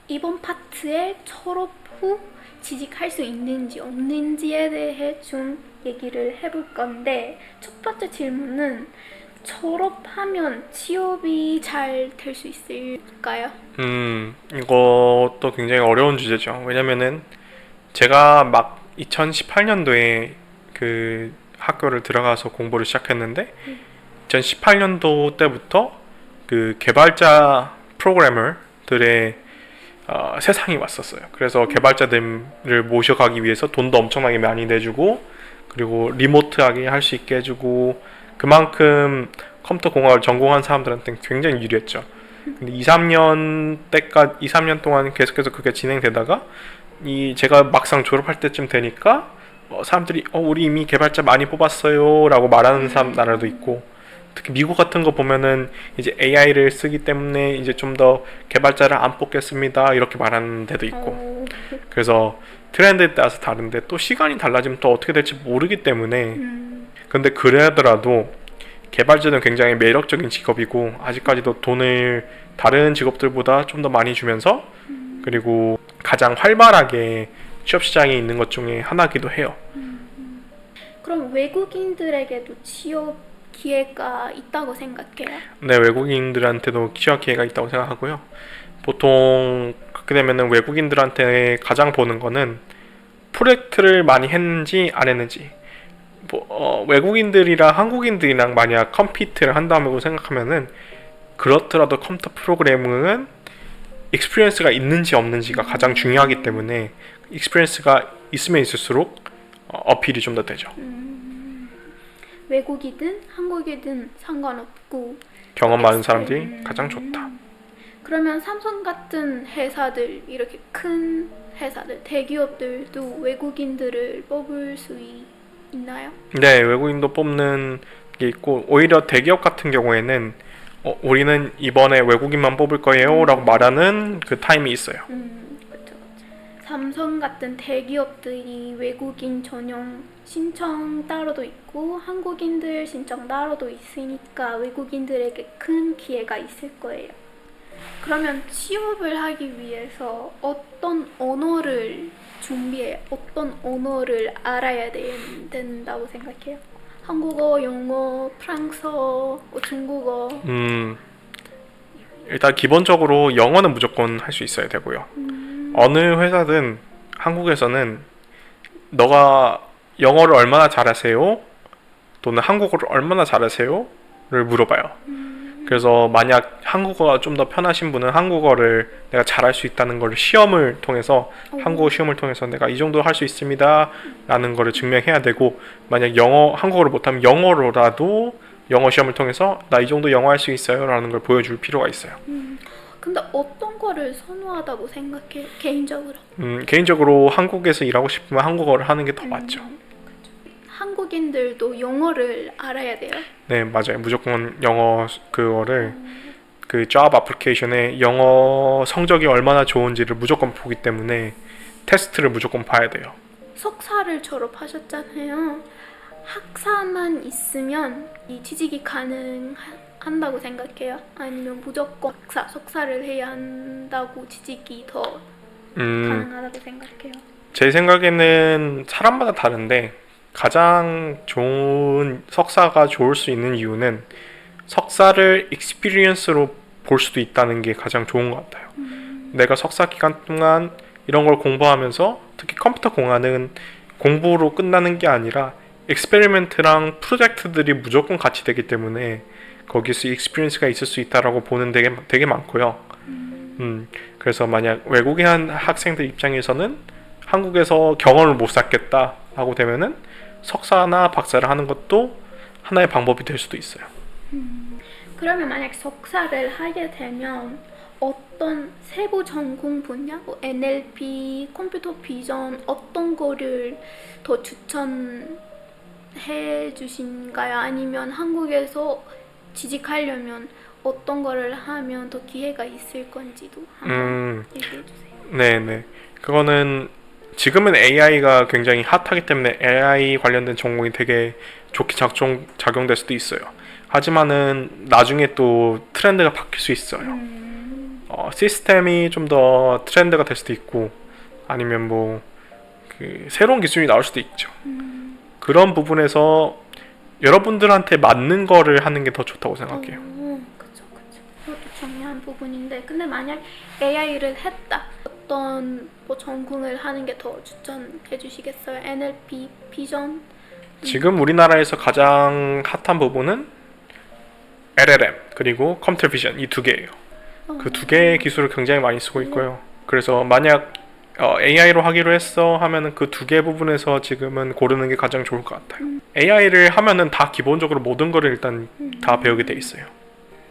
이번 파트에 졸업 후 취직할 수 있는지 없는지에 대해 좀 얘기를 해볼 건데, 첫 번째 질문은 졸업하면 취업이 잘 될 수 있을까요? 이것도 굉장히 어려운 주제죠. 왜냐면은 제가 막 2018년도에 그 학교를 들어가서 공부를 시작했는데 2018년도 때부터 그 개발자 프로그래머들의 세상이 왔었어요. 그래서 개발자들을 모셔가기 위해서 돈도 엄청나게 많이 내주고, 그리고 리모트하게 할 수 있게 해주고, 그만큼 컴퓨터 공학을 전공한 사람들한테는 굉장히 유리했죠. 근데 2, 3년 동안 계속해서 그게 진행되다가 제가 막상 졸업할 때쯤 되니까 사람들이 우리 이미 개발자 많이 뽑았어요 라고 말하는 나라도 있고, 특히 미국 같은 거 보면은 이제 AI를 쓰기 때문에 이제 좀 더 개발자를 안 뽑겠습니다 이렇게 말하는 데도 있고. 그래서 트렌드에 따라서 다른데, 또 시간이 달라지면 또 어떻게 될지 모르기 때문에. 근데 그래더라도 개발자는 굉장히 매력적인 직업이고, 아직까지도 돈을 다른 직업들보다 좀 더 많이 주면서, 그리고 가장 활발하게 취업 시장에 있는 것 중에 하나기도 해요. 그럼 외국인들에게도 취업 기회가 있다고 생각해요? 네, 외국인들한테도 취업 기회가 있다고 생각하고요. 보통 그렇게 되면은 외국인들한테 가장 보는 거는 프로젝트를 많이 했는지 안 했는지. 외국인들이랑 한국인들이랑 만약 컴피트를 한다고 생각하면은, 그렇더라도 컴퓨터 프로그래밍은 익스피리언스가 있는지 없는지가 가장 중요하기 때문에 익스피리언스가 있으면 있을수록 어필이 좀 더 되죠. 외국이든 한국이든 상관없고 경험 많은 사람들이 가장 좋다. 그러면 삼성 같은 회사들, 이렇게 큰 회사들, 대기업들도 외국인들을 뽑을 수 있나요? 네, 외국인도 뽑는 게 있고, 오히려 대기업 같은 경우에는 우리는 이번에 외국인만 뽑을 거예요 라고 말하는 그 타임이 있어요. 그쵸. 삼성 같은 대기업들이 외국인 전용 신청 따로도 있고 한국인들 신청 따로도 있으니까 외국인들에게 큰 기회가 있을 거예요. 그러면 취업을 하기 위해서 어떤 언어를 준비해, 어떤 언어를 알아야 된다고 생각해요? 한국어, 영어, 프랑스어, 중국어. 일단 기본적으로 영어는 무조건 할 수 있어야 되고요. 어느 회사든 한국에서는 너가 영어를 얼마나 잘하세요? 또는 한국어를 얼마나 잘하세요? 를 물어봐요. 그래서 만약 한국어가 좀 더 편하신 분은 한국어를 내가 잘할 수 있다는 걸 시험을 통해서, 한국어 시험을 통해서 내가 이 정도 할 수 있습니다 라는 거를 증명해야 되고, 만약 한국어를 못하면 영어로라도 영어 시험을 통해서 나 이 정도 영어 할 수 있어요 라는 걸 보여줄 필요가 있어요. 근데 어떤 거를 선호하다고 생각해, 개인적으로? 개인적으로 한국에서 일하고 싶으면 한국어를 하는 게 더 맞죠. 한국인들도 영어를 알아야 돼요? 네, 맞아요. 무조건 영어 그거를 그 job application에 영어 성적이 얼마나 좋은지를 무조건 보기 때문에 테스트를 무조건 봐야 돼요. 석사를 졸업하셨잖아요. 학사만 있으면 이 취직이 가능한다고 생각해요? 아니면 무조건 석사를 해야 한다고 취직이 더 가능하다고 생각해요? 제 생각에는 사람마다 다른데, 가장 좋은 석사가 좋을 수 있는 이유는 석사를 익스피리언스로 볼 수도 있다는 게 가장 좋은 것 같아요. 내가 석사 기간 동안 이런 걸 공부하면서, 특히 컴퓨터 공학은 공부로 끝나는 게 아니라 익스페리멘트랑 프로젝트들이 무조건 같이 되기 때문에 거기서 익스피리언스가 있을 수 있다라고 보는 되게 많고요. 그래서 만약 외국인 학생들 입장에서는 한국에서 경험을 못 쌓겠다 하고 되면은 석사나 박사를 하는 것도 하나의 방법이 될 수도 있어요. 그러면 만약 석사를 하게 되면 어떤 세부 전공 분야, 뭐 NLP, 컴퓨터 비전, 어떤 거를 더 추천해 주신가요? 아니면 한국에서 취직하려면 어떤 거를 하면 더 기회가 있을 건지도 한번 얘기해 주세요. 네네. 그거는 지금은 AI가 굉장히 핫하기 때문에 AI 관련된 전공이 되게 좋게 작용될 수도 있어요. 하지만은 나중에 또 트렌드가 바뀔 수 있어요. 시스템이 좀 더 트렌드가 될 수도 있고 아니면 뭐 그 새로운 기술이 나올 수도 있죠. 그런 부분에서 여러분들한테 맞는 거를 하는 게 더 좋다고 생각해요. 그쵸. 그것도 중요한 부분인데, 근데 만약 AI를 했다. 어떤 뭐 전공을 하는 게 더 추천해 주시겠어요? NLP, 비전? 지금 우리나라에서 가장 핫한 부분은 LLM 그리고 컴퓨터 비전 이 두 개예요. 그 두 개의 기술을 굉장히 많이 쓰고 있고요. 그래서 만약 AI로 하기로 했어 하면은 그 두 개 부분에서 지금은 고르는 게 가장 좋을 것 같아요. AI를 하면은 다 기본적으로 모든 거를 일단 다 배우게 돼 있어요.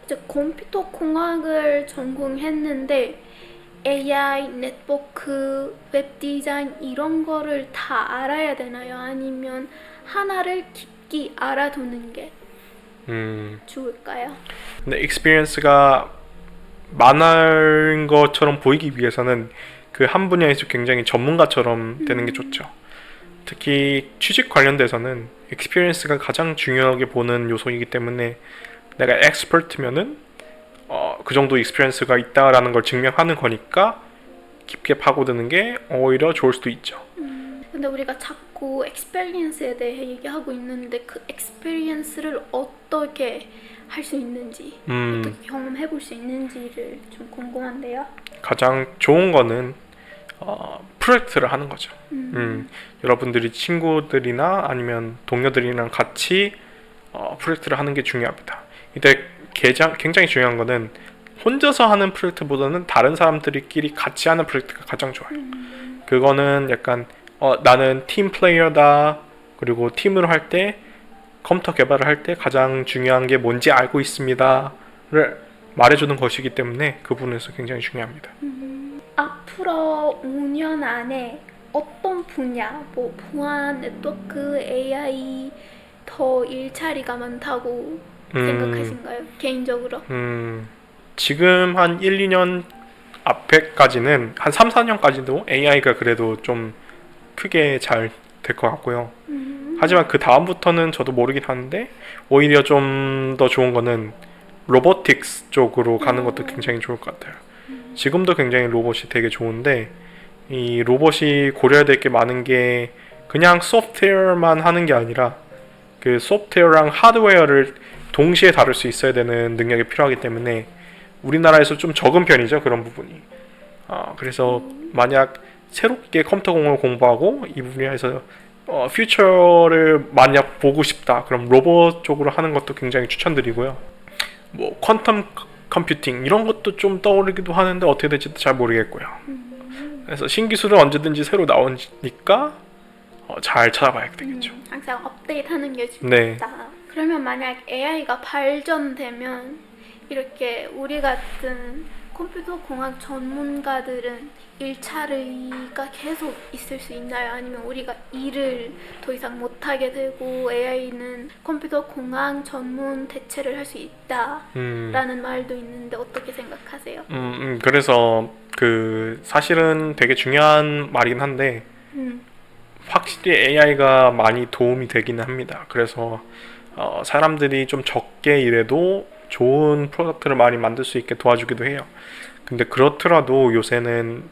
이제 컴퓨터 공학을 전공했는데 AI, 네트워크, 웹 디자인 이런 거를 다 알아야 되나요? 아니면 하나를 깊이 알아두는 게 좋을까요? 근데 익스피리언스가 많은 것처럼 보이기 위해서는 그 한 분야에서 굉장히 전문가처럼 되는 게 좋죠. 특히 취직 관련돼서는 익스피리언스가 가장 중요하게 보는 요소이기 때문에 내가 엑스퍼트면은 그 정도 익스피리언스가 있다라는 걸 증명하는 거니까 깊게 파고드는 게 오히려 좋을 수도 있죠. 근데 우리가 자꾸 experience에 대해 얘기하고 있는데 그 experience를 어떻게 할 수 있는지, 어떻게 경험해 볼 수 있는지를 좀 궁금한데요. 가장 좋은 거는 프로젝트를 하는 거죠. 여러분들이 친구들이나 아니면 동료들이랑 같이 프로젝트를 하는 게 중요합니다. 이때 굉장히 중요한 거는 혼자서 하는 프로젝트보다는 다른 사람들끼리 같이 하는 프로젝트가 가장 좋아요. 그거는 약간 나는 팀 플레이어다. 그리고 팀으로 할 때 컴퓨터 개발을 할 때 가장 중요한 게 뭔지 알고 있습니다를 말해주는 것이기 때문에 그 부분에서 굉장히 중요합니다. 앞으로 5년 안에 어떤 분야, 뭐 보안, 네트워크, AI 더 일자리가 많다고 생각하신가요? 개인적으로? 지금 한 1, 2년 앞에까지는 한 3, 4년까지도 AI가 그래도 좀 크게 잘 될 것 같고요. 하지만 그 다음부터는 저도 모르긴 하는데 오히려 좀 더 좋은 거는 로보틱스 쪽으로 가는 것도 굉장히 좋을 것 같아요. 지금도 굉장히 로봇이 되게 좋은데 이 로봇이 고려해야 될 게 많은 게 그냥 소프트웨어만 하는 게 아니라 그 소프트웨어랑 하드웨어를 동시에 다룰 수 있어야 되는 능력이 필요하기 때문에 우리나라에서 좀 적은 편이죠, 그런 부분이. 그래서 만약 새롭게 컴퓨터 공학을 공부하고 이 분야에서 퓨처를 만약 보고 싶다, 그럼 로봇 쪽으로 하는 것도 굉장히 추천드리고요. 뭐 퀀텀 컴퓨팅 이런 것도 좀 떠오르기도 하는데 어떻게 될지도 잘 모르겠고요. 그래서 신기술은 언제든지 새로 나오니까 잘 찾아봐야 되겠죠. 항상 업데이트하는 게 중요하다. 네. 그러면 만약 AI가 발전되면 이렇게 우리 같은 컴퓨터 공학 전문가들은 일자리가 계속 있을 수 있나요? 아니면 우리가 일을 더 이상 못하게 되고 AI는 컴퓨터 공학 전문 대체를 할 수 있다라는 말도 있는데 어떻게 생각하세요? 그래서 그 사실은 되게 중요한 말이긴 한데 확실히 AI가 많이 도움이 되기는 합니다. 그래서 사람들이 좀 적게 일해도 좋은 프로덕트를 많이 만들 수 있게 도와주기도 해요. 근데 그렇더라도 요새는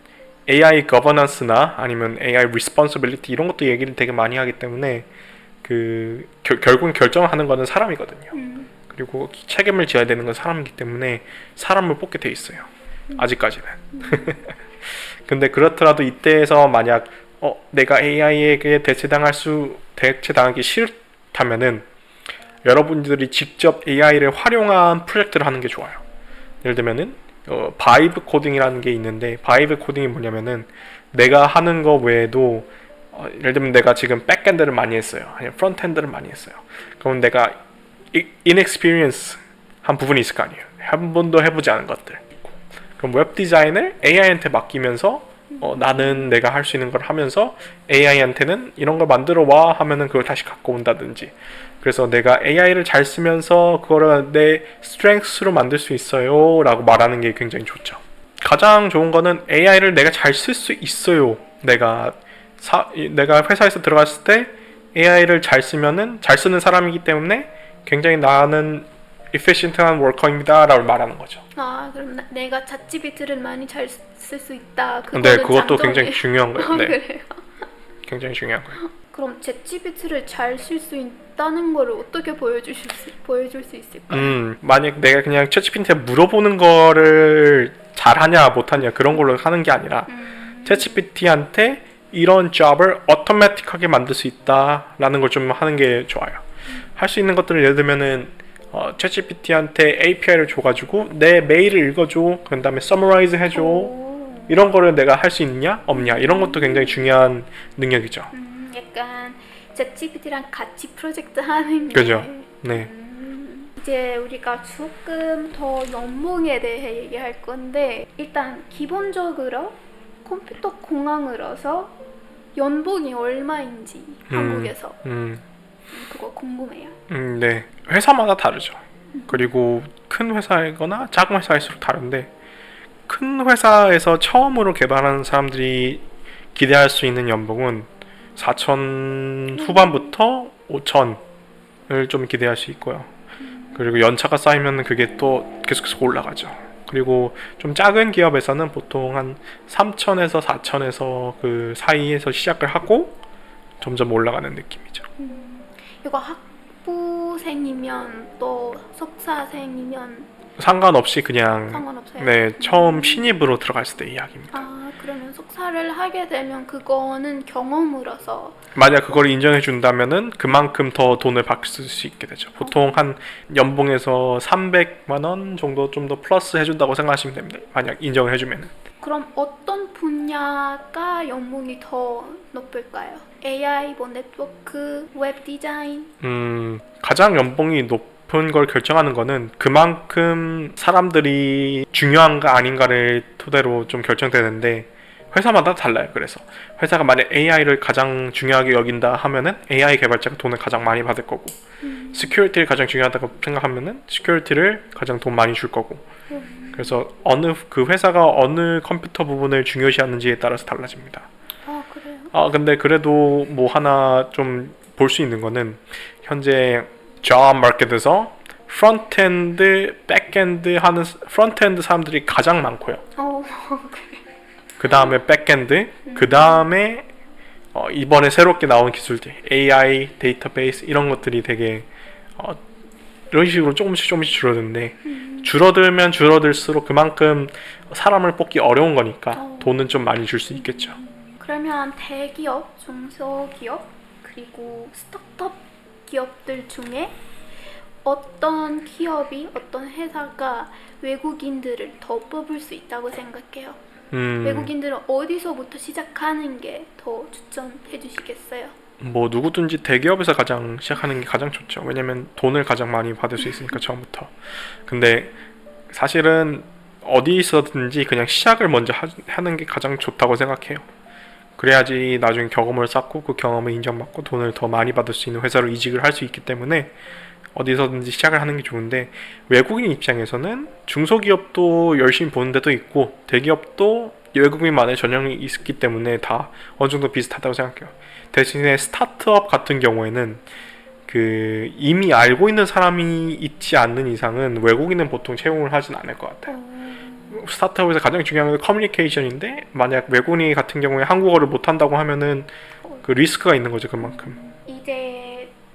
AI 거버넌스나 아니면 AI responsibility 이런 것도 얘기를 되게 많이 하기 때문에 그 결국은 결정하는 거는 사람이거든요. 그리고 책임을 져야 되는 건 사람이기 때문에 사람을 뽑게 돼 있어요. 아직까지는. 근데 그렇더라도 이때에서 만약 내가 AI에게 대체당하기 싫다면은 여러분들이 직접 AI를 활용한 프로젝트를 하는 게 좋아요. 예를 들면은 바이브 코딩이라는 게 있는데 바이브 코딩이 뭐냐면은 내가 하는 거 외에도 예를 들면 내가 지금 백엔드를 많이 했어요. 아니면 프론트엔드를 많이 했어요. 그럼 내가 inexperience 한 부분이 있을 거 아니에요. 한 번도 해보지 않은 것들. 그럼 웹 디자인을 AI한테 맡기면서 나는 내가 할 수 있는 걸 하면서 AI한테는 이런 걸 만들어 와 하면은 그걸 다시 갖고 온다든지. 그래서 내가 AI를 잘 쓰면서 그거를 내 스트렝스로 만들 수 있어요 라고 말하는 게 굉장히 좋죠. 가장 좋은 거는 AI를 내가 잘 쓸 수 있어요. 내가 회사에서 들어갔을 때 AI를 잘 쓰면은 잘 쓰는 사람이기 때문에 굉장히 나는 efficient한 워커입니다 라고 말하는 거죠. 아, 그럼 내가 챗GPT를 많이 잘 쓸 수 있다. 근데 그거는 그것도 장점이- 굉장히 중요한 거예요. 네, 그래요? 굉장히 중요한 거예요. 그럼 챗GPT를 잘 쓸 수 있다는 거를 어떻게 보여줄 수 있을까요? 만약 내가 그냥 챗GPT한테 물어보는 거를 잘하냐 못하냐 그런 걸로 하는 게 아니라 챗GPT한테 이런 job을 automatic하게 만들 수 있다라는 걸 좀 하는 게 좋아요. 할 수 있는 것들을 예를 들면은 챗GPT한테 API를 줘가지고 내 메일을 읽어줘, 그 다음에 summarize 해줘, 오. 이런 거를 내가 할 수 있냐 없냐 이런 것도 굉장히 중요한 능력이죠. 약간 챗GPT랑 같이 프로젝트 하는 게. 그죠? 네. 이제 우리가 조금 더 연봉에 대해 얘기할 건데 일단 기본적으로 컴퓨터 공학으로서 연봉이 얼마인지 한국에서 그거 궁금해요. 네. 회사마다 다르죠. 그리고 큰 회사이거나 작은 회사일수록 다른데 큰 회사에서 처음으로 개발하는 사람들이 기대할 수 있는 연봉은 4천 후반부터 5천을 좀 기대할 수 있고요. 그리고 연차가 쌓이면 그게 또 계속해서 올라가죠. 그리고 좀 작은 기업에서는 보통 한 3천에서 4천에서 그 사이에서 시작을 하고 점점 올라가는 느낌이죠. 이거 학부생이면 또 석사생이면 상관없이 그냥 상관없어요? 네, 처음 신입으로 들어갔을 때 이야기입니다. 아, 그러면 석사를 하게 되면 그거는 경험으로서 만약 그걸 인정해 준다면은 그만큼 더 돈을 받을 수 있게 되죠. 보통 한 연봉에서 300만 원 정도 좀 더 플러스 해준다고 생각하시면 됩니다. 만약 인정을 해주면은. 그럼 어떤 분야가 연봉이 더 높을까요? AI, 뭐 네트워크, 웹 디자인? 가장 연봉이 높은 걸 결정하는 거는 그만큼 사람들이 중요한가 아닌가를 토대로 좀 결정되는데 회사마다 달라요. 그래서 회사가 만약 AI를 가장 중요하게 여긴다 하면은 AI 개발자가 돈을 가장 많이 받을 거고 시큐리티를 가장 중요하다고 생각하면은 시큐리티를 가장 돈 많이 줄 거고 그래서 어느 그 회사가 어느 컴퓨터 부분을 중요시하는지에 따라서 달라집니다. 아, 그래요? 근데 그래도 뭐 하나 좀 볼 수 있는 거는 현재 job market에서 프론트엔드, 백엔드 하는 프론트엔드 사람들이 가장 많고요. 그래. 그 다음에 백엔드, 그 다음에 이번에 새롭게 나온 기술들, AI, 데이터베이스 이런 것들이 되게 이런 식으로 조금씩 줄어드는데 줄어들면 줄어들수록 그만큼 사람을 뽑기 어려운 거니까 돈은 좀 많이 줄 수 있겠죠. 그러면 대기업, 중소기업, 그리고 스타트업 기업들 중에 어떤 기업이, 어떤 회사가 외국인들을 더 뽑을 수 있다고 생각해요? 외국인들은 어디서부터 시작하는 게 더 추천해 주시겠어요? 뭐 누구든지 대기업에서 가장 시작하는 게 가장 좋죠. 왜냐면 돈을 가장 많이 받을 수 있으니까 처음부터. 근데 사실은 어디서든지 그냥 시작을 먼저 하는 게 가장 좋다고 생각해요. 그래야지 나중에 경험을 쌓고 그 경험을 인정받고 돈을 더 많이 받을 수 있는 회사로 이직을 할 수 있기 때문에 어디서든지 시작을 하는 게 좋은데 외국인 입장에서는 중소기업도 열심히 보는 데도 있고 대기업도 외국인만의 전형이 있기 때문에 다 어느 정도 비슷하다고 생각해요. 대신에 스타트업 같은 경우에는 그 이미 알고 있는 사람이 있지 않는 이상은 외국인은 보통 채용을 하진 않을 것 같아요. 스타트업에서 가장 중요한 건 커뮤니케이션인데 만약 외국인 같은 경우에 한국어를 못한다고 하면은 그 리스크가 있는 거죠. 그만큼.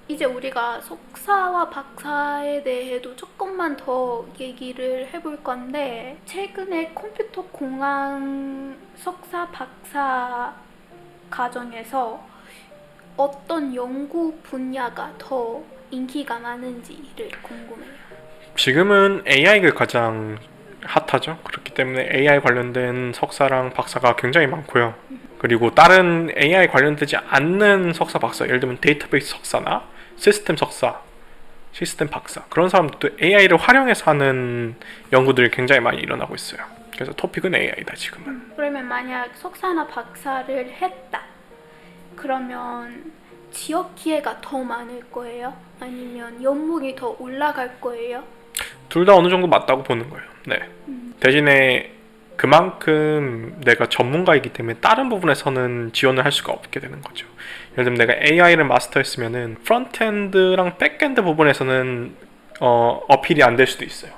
이제 우리가 석사와 박사에 대해도 조금만 더 얘기를 해볼 건데 최근에 컴퓨터 공학 석사 박사 과정에서 어떤 연구 분야가 더 인기가 많은지를 궁금해요. 지금은 AI가 가장 핫하죠. 그렇기 때문에 AI 관련된 석사랑 박사가 굉장히 많고요. 그리고 다른 AI 관련되지 않는 석사 박사, 예를 들면 데이터베이스 석사나 시스템 석사, 시스템 박사 그런 사람들도 AI를 활용해서 하는 연구들이 굉장히 많이 일어나고 있어요. 그래서 토픽은 AI다 지금은. 그러면 만약 석사나 박사를 했다. 그러면 취업 기회가 더 많을 거예요? 아니면 연봉이 더 올라갈 거예요? 둘 다 어느 정도 맞다고 보는 거예요. 네. 대신에 그만큼 내가 전문가이기 때문에 다른 부분에서는 지원을 할 수가 없게 되는 거죠. 예를 들면 내가 AI를 마스터했으면은 프론트엔드랑 백엔드 부분에서는 어필이 안 될 수도 있어요.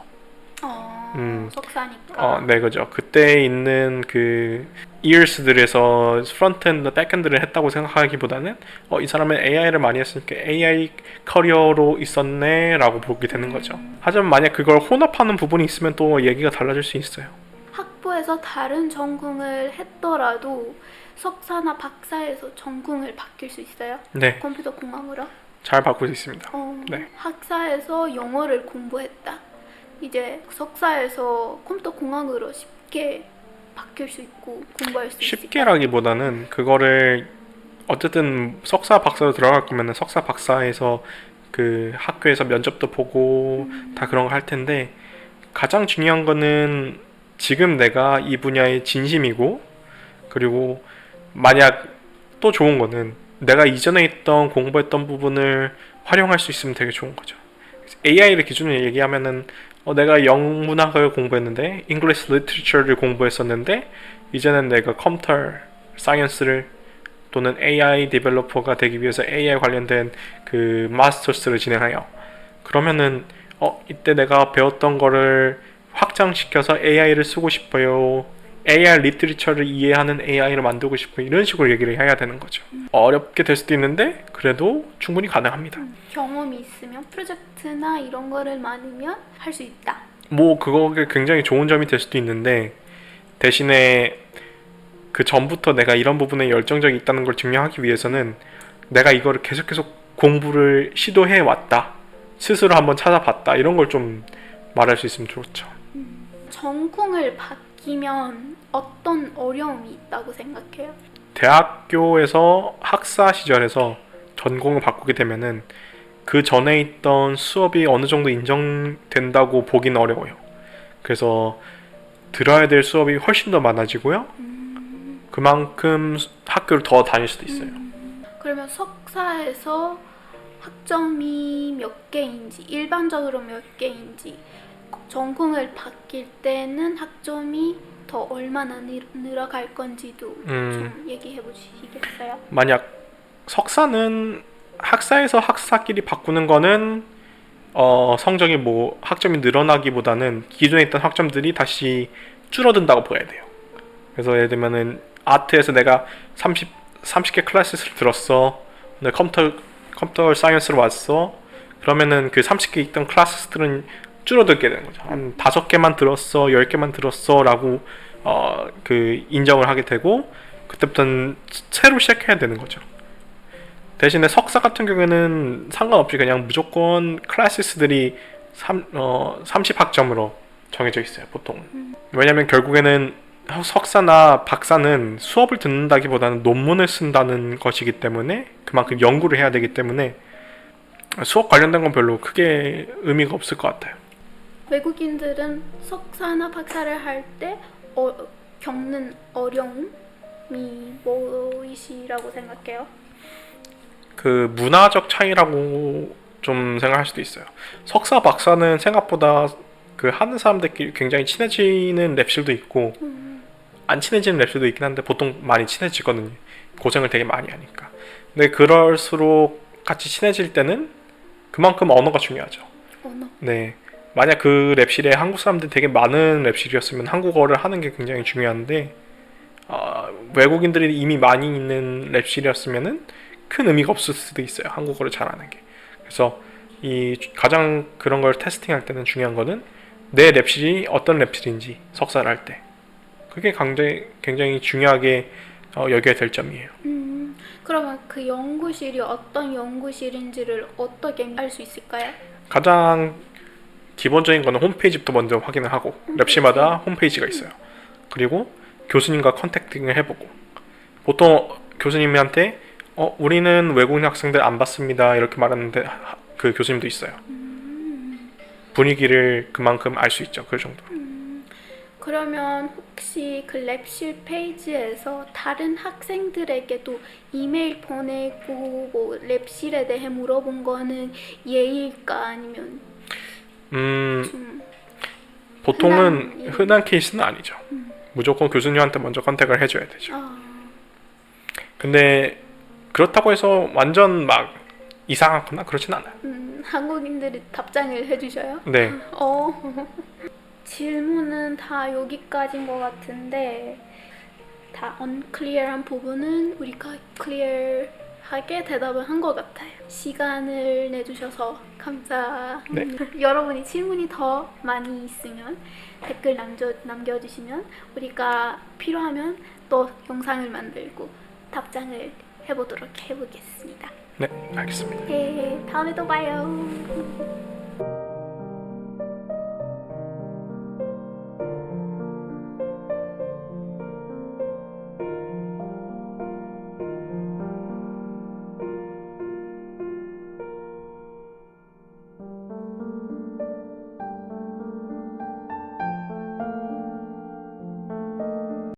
석사니까. 네, 그죠. 그때 있는 그 이어스들에서 프론트엔드, 백엔드를 했다고 생각하기보다는 이 사람은 AI를 많이 했으니까 AI 커리어로 있었네라고 보게 되는 거죠. 하지만 만약 그걸 혼합하는 부분이 있으면 또 얘기가 달라질 수 있어요. 학부에서 다른 전공을 했더라도 석사나 박사에서 전공을 바뀔 수 있어요? 네, 컴퓨터 공학으로? 잘 바꿀 수 있습니다. 네. 학사에서 영어를 공부했다. 이제 석사에서 컴퓨터 공학으로 쉽게 바뀔 수 있고 공부할 수 있을까요? 쉽게라기보다는 그거를 어쨌든 석사 박사로 들어갈 거면은 석사 박사에서 그 학교에서 면접도 보고 다 그런 거 할 텐데, 가장 중요한 거는 지금 내가 이 분야의 진심이고, 그리고 만약 또 좋은 거는 내가 이전에 있던 공부했던 부분을 활용할 수 있으면 되게 좋은 거죠. AI를 기준으로 얘기하면은 내가 영문학을 공부했는데 English Literature를 공부했었는데 이제는 내가 컴퓨터 사이언스를 또는 AI 디벨로퍼가 되기 위해서 AI 관련된 그 마스터스를 진행해요. 그러면은 이때 내가 배웠던 거를 확장시켜서 AI를 쓰고 싶어요. AI 리트리처를 이해하는 AI를 만들고 싶어요. 이런 식으로 얘기를 해야 되는 거죠. 어렵게 될 수도 있는데 그래도 충분히 가능합니다. 경험이 있으면 프로젝트나 이런 거를 많으면 할 수 있다. 뭐 그거가 굉장히 좋은 점이 될 수도 있는데, 대신에 그 전부터 내가 이런 부분에 열정적이 있다는 걸 증명하기 위해서는 내가 이거를 계속 공부를 시도해 왔다, 스스로 한번 찾아봤다, 이런 걸 좀 말할 수 있으면 좋죠. 전공을 바뀌면 어떤 어려움이 있다고 생각해요? 대학교에서 학사 시절에서 전공을 바꾸게 되면은 그 전에 있던 수업이 어느 정도 인정된다고 보기는 어려워요. 그래서 들어야 될 수업이 훨씬 더 많아지고요. 그만큼 학교를 더 다닐 수도 있어요. 그러면 석사에서 학점이 몇 개인지, 일반적으로 몇 개인지, 전공을 바뀔 때는 학점이 더 얼마나 늘어갈 건지도 좀 얘기해 보시겠어요? 만약 석사는 학사에서 학사끼리 바꾸는 거는 성적이 뭐 학점이 늘어나기보다는 기존에 있던 학점들이 다시 줄어든다고 봐야 돼요. 그래서 예를 들면은 아트에서 내가 30개 클래스를 들었어. 근데 컴퓨터 사이언스로 왔어. 그러면은 그 30개 있던 클래스들은 줄어들게 되는 거죠. 한 5개만 들었어, 10개만 들었어 라고 그 인정을 하게 되고, 그때부터는 새로 시작해야 되는 거죠. 대신에 석사 같은 경우에는 상관없이 그냥 무조건 클래스들이 30학점으로 정해져 있어요, 보통은. 왜냐면 결국에는 석사나 박사는 수업을 듣는다기보다는 논문을 쓴다는 것이기 때문에, 그만큼 연구를 해야 되기 때문에 수업 관련된 건 별로 크게 의미가 없을 것 같아요. 외국인들은 석사나 박사를 할 때 겪는 어려움이 무엇이라고 생각해요? 그 문화적 차이라고 좀 생각할 수도 있어요. 석사 박사는 생각보다 그 하는 사람들끼리 굉장히 친해지는 랩실도 있고 안 친해지는 랩실도 있긴 한데 보통 많이 친해지거든요. 고생을 되게 많이 하니까. 근데 그럴수록 같이 친해질 때는 그만큼 언어가 중요하죠. 언어. 네. 만약 그 랩실에 한국 사람들이 되게 많은 랩실이었으면 한국어를 하는 게 굉장히 중요한데, 외국인들이 이미 많이 있는 랩실이었으면은 큰 의미가 없을 수도 있어요, 한국어를 잘하는 게. 그래서 이 가장 그런 걸 테스팅할 때는 중요한 거는 내 랩실이 어떤 랩실인지, 석사를 할 때 그게 굉장히 중요하게 여겨야 될 점이에요. 그러면 그 연구실이 어떤 연구실인지를 어떻게 알 수 있을까요? 가장 기본적인 거는 홈페이지부터 먼저 확인을 하고, 랩실마다 홈페이지가 있어요. 그리고 교수님과 컨택팅을 해보고, 보통 교수님한테 우리는 외국인 학생들 안 받습니다 이렇게 말하는데 그 교수님도 있어요. 분위기를 그만큼 알 수 있죠, 그 정도로. 그러면 혹시 그 랩실 페이지에서 다른 학생들에게도 이메일 보내고 뭐 랩실에 대해 물어본 거는 예의일까, 아니면 좀 보통은 흔한 케이스는 아니죠. 무조건 교수님한테 먼저 컨택을 해줘야 되죠. 근데 그렇다고 해서 완전 막 이상하거나 그렇진 않아요. 한국인들이 답장을 해주셔요? 네. 질문은 다 여기까지인 것 같은데 다 unclear한 부분은 우리가 클리어하게 대답을 한 것 같아요. 시간을 내주셔서 감사합니다. 여러분이 질문이 더 많이 있으면 댓글 남겨주시면 우리가 필요하면 또 영상을 만들고 답장을 해보겠습니다. 네, 알겠습니다. 네, 다음에 또 봐요.